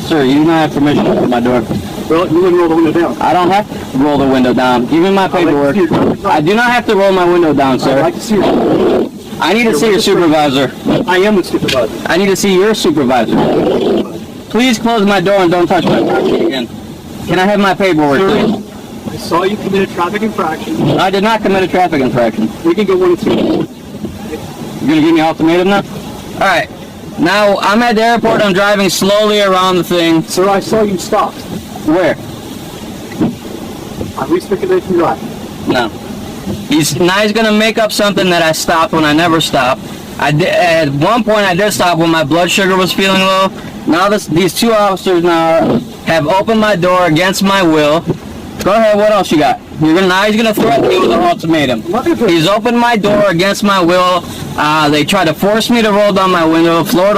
Sir, you do not have permission to open my door. Well, you wouldn't roll the window down. I don't have to roll the window down. Give me my paperwork. I do not have to roll my window down, I'd sir. like to see your... I need to see your supervisor. I am the supervisor. I need to see your supervisor. Please close my door and don't touch my property again. Can I have my paperwork, please? I saw you commit a traffic infraction. I did not commit a traffic infraction. We can go 1 and 2. You're gonna give me an ultimatum now? Alright. Now, I'm at the airport, I'm driving slowly around the thing. Sir, I saw you stop. Where? On restricted drive. No. Now he's gonna make up something that I stopped when I never stopped. At one point I did stop when my blood sugar was feeling low. Now these two officers now have opened my door against my will. Go ahead, what else you got? Now he's gonna threaten me with an ultimatum. He's opened my door against my will. They tried to force me to roll down my window. Florida